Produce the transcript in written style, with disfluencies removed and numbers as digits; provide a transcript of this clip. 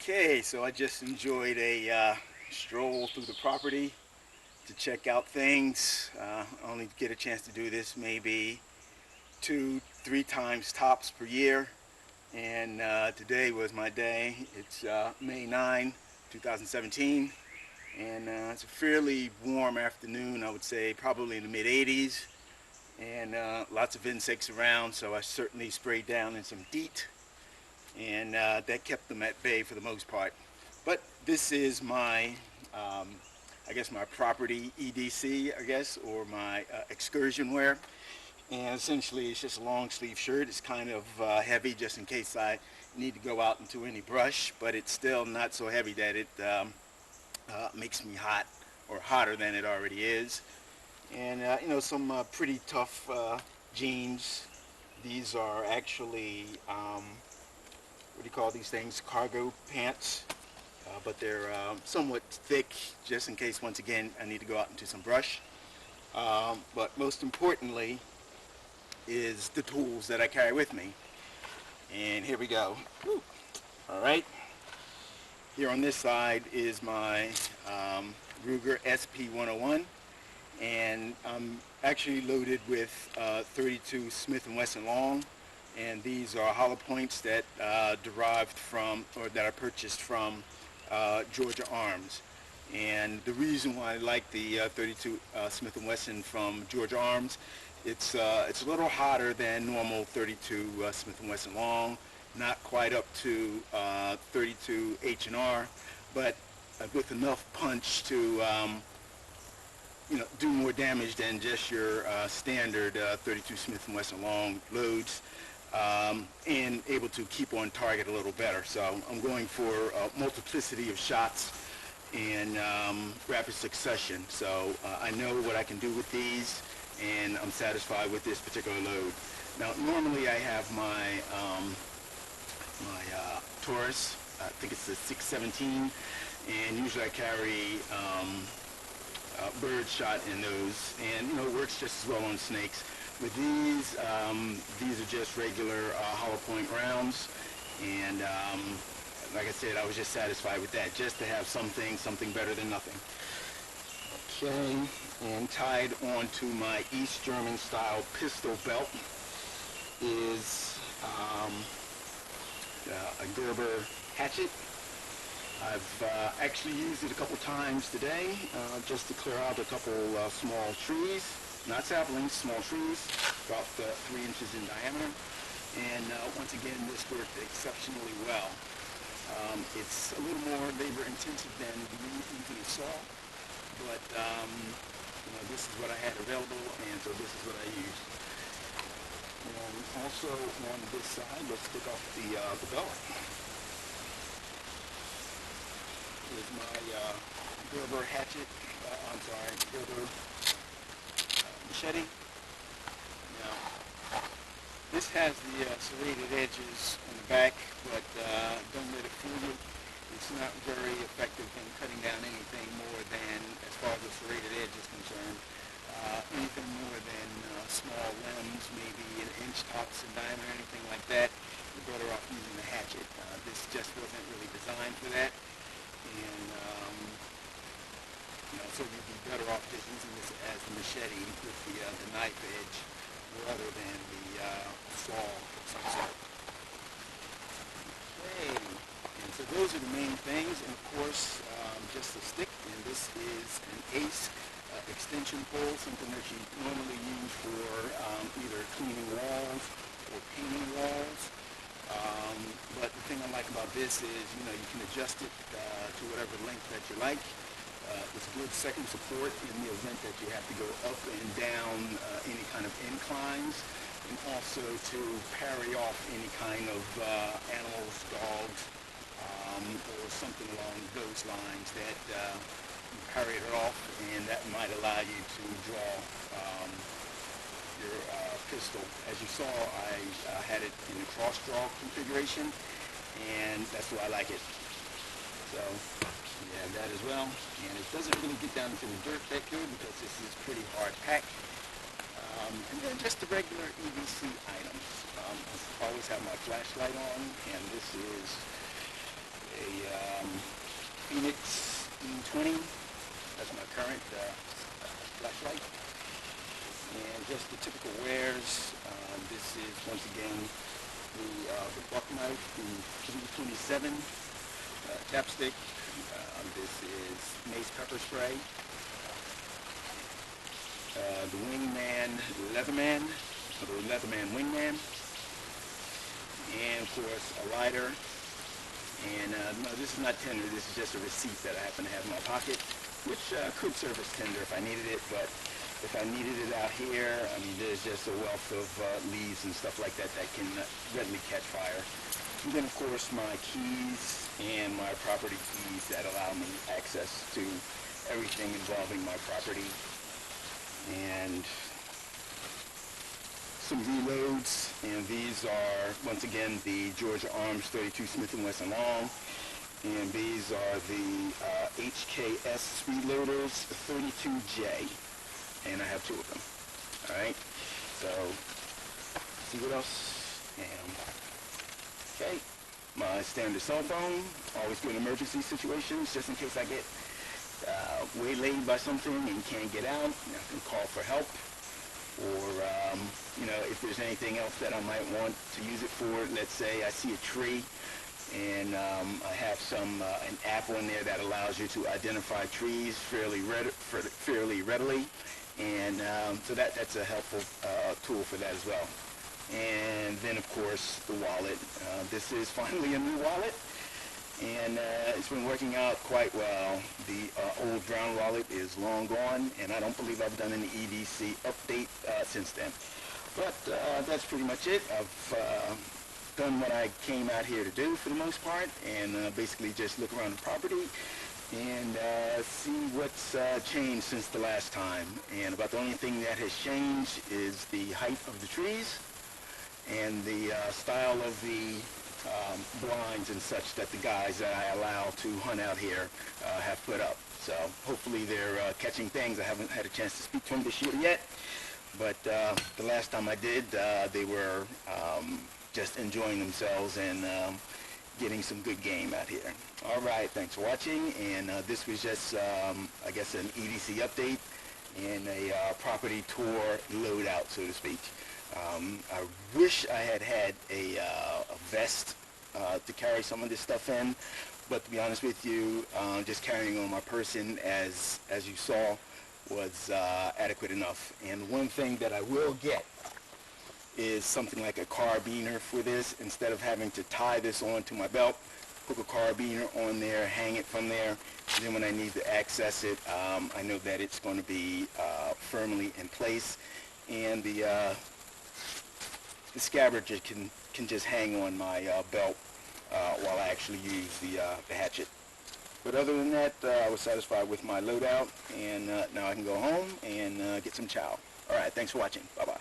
Okay, so I just enjoyed a stroll through the property to check out things. I only get a chance to do this maybe 2, 3 times tops per year, and today was my day. It's May 9, 2017, and it's a fairly warm afternoon. I would say probably in the mid 80s, and lots of insects around, so I certainly sprayed down in some DEET, and that kept them at bay for the most part. But this is my, I guess my property EDC, I guess, or my excursion wear. And essentially it's just a long sleeve shirt. It's kind of heavy just in case I need to go out into any brush, but it's still not so heavy that it makes me hot or hotter than it already is. And some pretty tough jeans. These are actually, what do you call these things? Cargo pants. But they're somewhat thick just in case, once again, I need to go out into some brush. But most importantly is the tools that I carry with me. And here we go. Woo. All right. Here on this side is my Ruger SP101, and I'm actually loaded with 32 Smith & Wesson long, and these are hollow points that derived from, or that I purchased from Georgia Arms. And the reason why I like the 32 Smith & Wesson from Georgia Arms, it's a little hotter than normal 32 Smith & Wesson long, not quite up to 32 H&R, but with enough punch to do more damage than just your standard 32 Smith & Wesson long loads. And able to keep on target a little better. So I'm going for a multiplicity of shots in rapid succession. So I know what I can do with these, and I'm satisfied with this particular load. Now normally I have my Taurus, I think it's the 617, and usually I carry bird shot in those, and it works just as well on snakes. With these are just regular hollow point rounds, and like I said, I was just satisfied with that, just to have something better than nothing. Okay, and tied onto my East German style pistol belt is a Gerber Hatchet. I've actually used it a couple times today just to clear out a couple small trees. Not saplings, small trees, about 3 inches in diameter, and once again this worked exceptionally well. It's a little more labor intensive than you usually saw, but this is what I had available, and so this is what I used. And also on this side, let's take off the belt. Here's my Gerber Hatchet, Gerber machete. Now, this has the serrated edges on the back, but don't let it fool you. It's not very effective in cutting down anything more than, as far as the serrated edge is concerned, anything more than small limbs, maybe an inch tops in diameter, anything like that. You're better off using the hatchet. This just wasn't really designed for that, and so you'd be better off just using this as the machete with the knife edge rather than the saw of some sort. Okay, and so those are the main things, and of course just a stick, and this is an ACE extension pole, something that you normally use for either cleaning walls or painting walls. But the thing I like about this is, you can adjust it to whatever length that you like. It's good second support in the event that you have to go up and down any kind of inclines, and also to parry off any kind of animals, dogs, or something along those lines that you parry it off, and that might allow you to draw your pistol. As you saw, I had it in the cross draw configuration, and that's why I like it. So you have that as well, and it doesn't really get down into the dirt that good because this is pretty hard packed. And then just the regular EDC items. I always have my flashlight on, and this is a Phoenix 20. That's my current flashlight. And just the typical wares. This is once again the buck knife, the 327 chapstick. This is mace pepper spray. The Wingman Leatherman, or the Leatherman Wingman. And of course a lighter. And no, this is not tinder. This is just a receipt that I happen to have in my pocket, which could serve as tinder if I needed it. But if I needed it out here, I mean, there's just a wealth of leaves and stuff like that that can readily catch fire. And then, of course, my keys and my property keys that allow me access to everything involving my property. And some reloads, and these are, once again, the Georgia Arms 32 Smith & Wesson Long. And these are the HKS reloaders 32J. And I have 2 of them. Alright, so see what else? And okay, my standard cell phone, always good in emergency situations, just in case I get waylaid by something and can't get out. I can call for help, or you know, if there's anything else that I might want to use it for. Let's say I see a tree and I have an app on there that allows you to identify trees fairly readily. And so that's a helpful tool for that as well. And then, of course, the wallet. This is finally a new wallet, and it's been working out quite well. The old brown wallet is long gone, and I don't believe I've done an EDC update since then. But that's pretty much it. I've done what I came out here to do for the most part, and basically just look around the property and see what's changed since the last time. And about the only thing that has changed is the height of the trees and the style of the blinds and such that the guys that I allow to hunt out here have put up. So hopefully they're catching things. I haven't had a chance to speak to them this year yet, but the last time I did, they were just enjoying themselves and getting some good game out here. All right, thanks for watching, and this was just, I guess, an EDC update and a property tour loadout, so to speak. I wish I had a vest to carry some of this stuff in, but to be honest with you, just carrying on my person, as you saw, was adequate enough. And one thing that I will get is something like a carabiner for this. Instead of having to tie this onto my belt, hook a carabiner on there, hang it from there, and then when I need to access it, I know that it's going to be firmly in place, and the scabbard can just hang on my belt while I actually use the hatchet. But other than that, I was satisfied with my loadout, and now I can go home and get some chow. All right, thanks for watching. Bye-bye.